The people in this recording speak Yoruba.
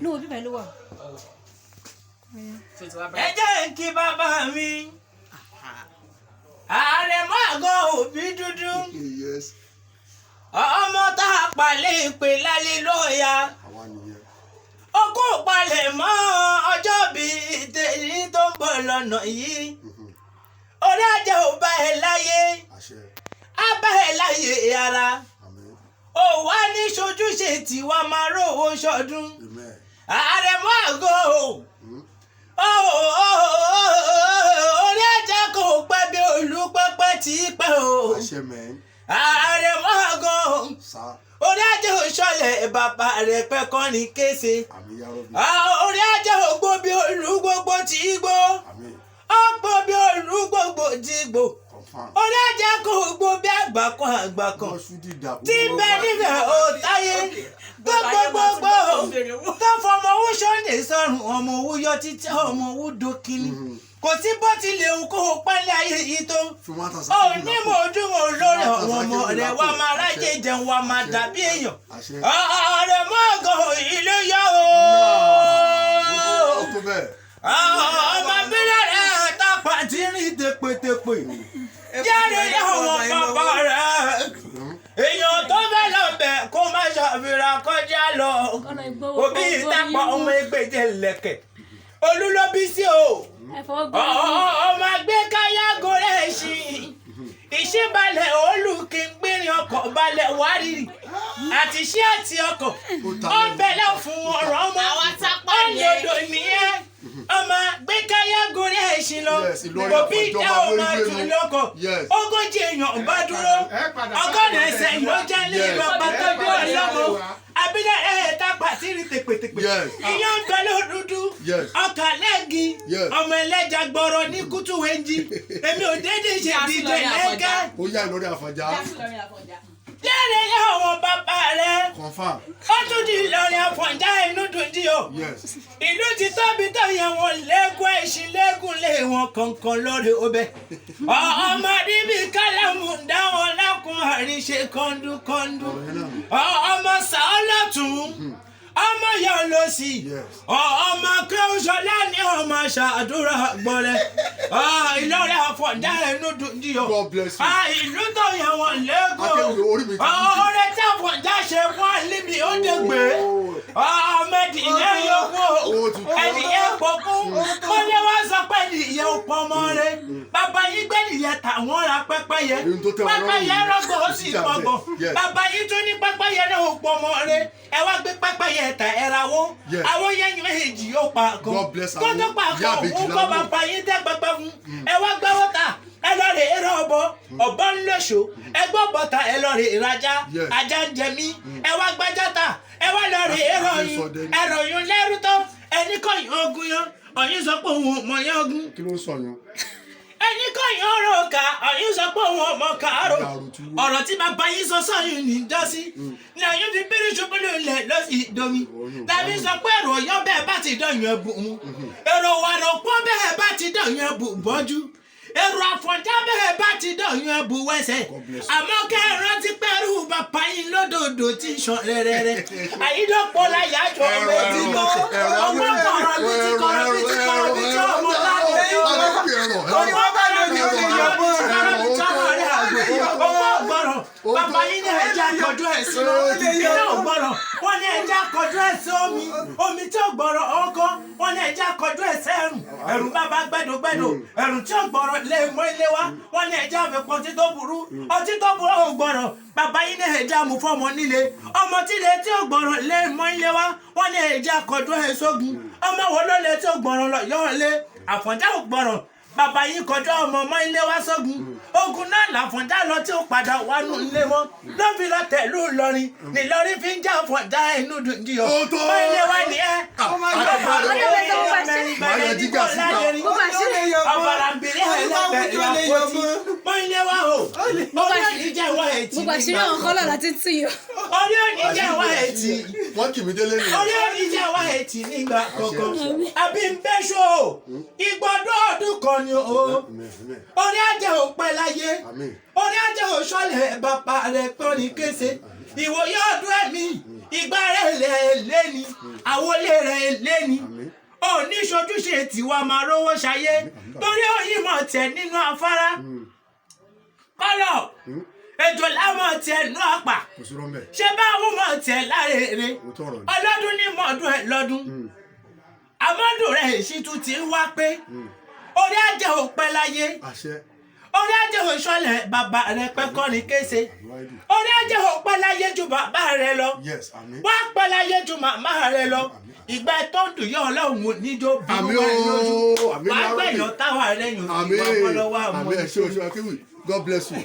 No, bí bẹ́ẹ̀ ló wà. Ẹ jẹ́ kí bàbá mi Àrẹ̀mọ àgọ́ òbí dúdú ọmọ tá a palẹ̀ ìpè lálẹ́ lóya ó kó palẹ̀ mọ́ ọjọ́ bíi tèyí tó ń bọ̀ lọ́nà yìí orí ajé ò bá ẹ láyé á bá ẹ láyé ara ó wá ní sojúṣe tiwa máa rówó sọdún Àrẹ̀mọ àgọ́ orí ajé kò pẹ́ bí olùpẹ́pẹ́ tí pẹ́ o Àrẹ̀mọ àgọ́ orí ajé òṣọlẹ̀ bàbá rẹ̀ pẹ́ kọ́ ní kése orí ajé ògbó bí olùgbogbo tí gbó ọgbó bí olùgbogbo tí gbó orí ajé kò gbó bí àgbàkan tí bẹ́ẹ̀ níbẹ̀ ó táyé gbogbogbò tó fọmọ owó ṣọ́ọ̀dẹ̀ sọ́run ọmọ owó yọ títí ọmọ owó dókínì kò sí bó ti lè ń kó o pálí ayé yìí tó ó ní mo ojúmọ̀ lórí àwọn ọmọ rẹ̀ wá máa rájẹ jẹun wá máa dàbí èèyàn Àrẹ̀mọ àgọ́ ìlú yọ o ọmọ bílẹ̀ rẹ̀ tápà tí rìn tẹpẹtẹpẹ jáde àwọn bàbá rẹ̀ èèyàn tó fẹ́ lọ bẹ̀ kó má ṣàfihàn kọjá lọ òbí ìtàpá ọmọ ẹgbẹ́jẹ lẹ̀kẹ̀ olúlọ́bí sí o ọmọ àgbékáyàgò rẹ̀ ṣì ìṣíbalẹ̀ olùkíngbìnrin ọkọ̀ balẹ̀ wárìrì àti iṣẹ́ àti ọkọ̀ ọ̀bẹ̀lẹ̀ fún ọ̀rọ̀ ọmọ ọ̀yọ̀dọ̀ nìyẹn ọmọ àgbékáyàgò rẹ̀ ṣì lọ òbí ìjà ọmọ àtúnlọ́kọ̀ ogójì èèyàn bá dúró ọgọ́rùn-ún ẹsẹ̀ ló jẹ́ ní ìlú ọba tó bí ọlọ́mọ abilẹ̀ tápà tí rí tèpètèpè ìyá ń bẹ lódúdú ọkà lẹ́ẹ̀gì ọmọ ẹlẹ́ja gbọ́rọ̀ ní kútù wẹ́njí èmi ò dédé ṣe dídé lẹ́gẹ́. ó yá Ìlọrin Àfọ̀njá. lẹ́rẹ̀ yá àwọn bàbá rẹ̀ ó tún di Ìlọrin Àfọ̀njá inú dùn dí o ìlú ti tóbi tó yẹ wọn lẹ́gùn ẹ̀sìn lẹ́gùn lé wọn kankan lórí ọbẹ̀ ọmọ níbi kálámù ń dá wọn lákùn àríṣe kọ́ńdúkọ́ńdú ọmọ sàálàtún ọmọ yà lọ sí ọmọ kẹwùsọlá ní ọmọ ṣàdúrà gbọrẹ Ìlọrin Àfọ̀njá ẹnu dùnjí o ìlú tó yẹ wọn lẹ́gùn ọ̀rẹ́ tí Àfọ̀njá ṣe fún àlímì ó dẹgbẹ ọmọdé yẹn yọkọ ẹnìyẹn pọkú mọlẹ wá sọ pé ẹnìyẹn ò pọ ọmọ rẹ bàbá yìí gbé nìyẹn tàwọn ra pẹ́pẹ́yẹ pẹ́pẹ́yẹ rọgbọ ó sì pọgbọ bàbá yìí tún ní pẹ́pẹ́yẹ náà ò pọ ọmọ rẹ ẹ wá gbé pẹ́pẹ́yẹ ẹ̀ta ẹ̀rawó àwọn yẹn méjì yóò pa kan kó tó pa kan òun kọ́ bàbá yín tẹ́ pẹpẹ fún ẹ wá gbẹ́wọ́ ta ẹ lọ rè eré ọ̀bọ ńlọ́ṣọ́ ẹ gbọ́ bọ́ta ẹ lọ rè ìrajà ajá ń jẹ mí ẹ wá gbájá ta ẹ wá lọ rè eré ọyún ẹ̀rọ ọyún lẹ́rú tó ẹni kọ́ yín ogun yan ọyún sọ pé òun ò mọ yín ogun. kí ló ń sọ yẹn. ẹni kọ́ yín ọ̀rọ̀ ọ̀ka ọyún sọ pé òun ò mọ kàárò ọ̀rọ̀ tí bàbá yín sọ sọ́yún ní dọ́sí ni ọyún fi bírí ṣubú lulẹ̀ lọ́sì domi tàbí sọ pé èrò ọyọ́ bẹ́ẹ̀ bá ti dọ̀yún ẹ̀bù mu èrò wàrà pọ́ bẹ́ẹ̀ bá ti dọ̀yún ẹ̀bù bọ́jú èrò Àfọ̀njá bẹ́ẹ̀ bá ti dọ̀yún ẹ̀bù wẹ́sẹ̀ àmọ́ kẹ́rán ti pẹ́rù bàbá yín lódòdó tí ń sọ rẹ́rẹ́rẹ́ àyídọ́pọ̀ láyàjọ ọmọ ti kọ́ ọmọ kọ̀ọ̀rọ̀ bí ti kọ̀ọ̀rọ̀ bí ti kọ̀ọ̀rọ̀ bí ti ọmọ láti ọmọ bá lóde ó lè yọ bó ọmọ bí ti ọmọ rẹ̀ àgbẹ̀ ọmọ ọgbọ̀rọ̀ bàbá yín ní ẹja kọjú ẹ̀sìn iná ọgbọ̀rọ̀ wọ́n ní ẹja kọjú ẹ̀sìn omi tí ọgbọ̀rọ̀ ọkọ wọ́n ní ẹja kọjú ẹ̀sìn ẹ̀rù bàbá gbẹ́dọ̀gbẹ́dọ̀ ẹ̀rù tí ọgbọ̀rọ̀ lè mọ ilé wa wọ́n ní ẹja àfẹ́pọ̀ ọtí tó burú ọgbọ̀rọ̀ bàbá yín ní ẹja mú fọmọ nílé ọmọ tí lè tí ọgbọ̀rọ̀ lè mọ ilé wa wọ́n ní ẹja kọjú ẹ̀sọ́gun ọmọ wo ló lè tí ọgbọ̀rọ̀ lọ yọ ọ lé Àfọ̀njá ọgbọ̀rọ̀ bàbá yín kọjá ọmọ ilé wa sọ́gun ogun náà l'Àfọ̀njá lọ tí ó padà wá nù ilé wọn ló fi lọ tẹ̀lú Ìlọrin ní Ìlọrin fi ń já Àfọ̀njá inú dùndí ọ mọ ilé wa ní ẹ ọ̀bàràǹbìrì ẹlẹ́gbẹ̀ẹ́ ìyàpótí mọ ilé wa o orí òní jẹ́ ìwọ ẹ̀tì gbogbo àṣírí àwọn kọ́lọ̀ láti tì yọ. orí òní jẹ́ ìwọ ẹ̀tì wọ́n kì mí délé nìyẹn. orí òní jẹ́ ìwọ ẹ̀tì nígbà kọ̀ọ̀kan àbí ń bẹ́ṣọ ìgbọ́dọ̀ ọdún kan ni o orí ajé ò pẹ́ láyé orí ajé ò ṣọlẹ̀ bàbá rẹ̀ pọ́n ní kése ìwòye ọdún ẹ̀mí ìgbà rẹ̀ lè rẹ̀ lẹ́ni àwọlé rẹ̀ lẹ́ni òní ṣojúṣe tiwa máa rówó ṣayé torí òyìn mọ̀ tẹ̀ nínú afárá kọ́lọ̀ ètò lámọ̀ tẹ̀ nú àpà ṣé báwọn mọ̀ tẹ̀ lárèrè ọlọ́dún ní mọ̀ọ́dún ẹ̀ lọ́dún àmọ́dún rẹ̀ ìṣítú ti ń wá pé orí ajé ò pẹ́ láyé orí ajé ò ṣọlẹ̀ bàbá rẹ̀ pẹ́ kọ́ni kése orí ajé ò pẹ́ láyé ju bàbá rẹ̀ lọ wá pẹ́ láyé ju màmá rẹ̀ lọ ìgbà tó ń dùn yọ ọlọ́run níjó bí wọ́n lójú wá gbẹ̀yàn táwa rẹ̀ yàn ìwà ọlọ́wọ́ àmọ́ God bless you.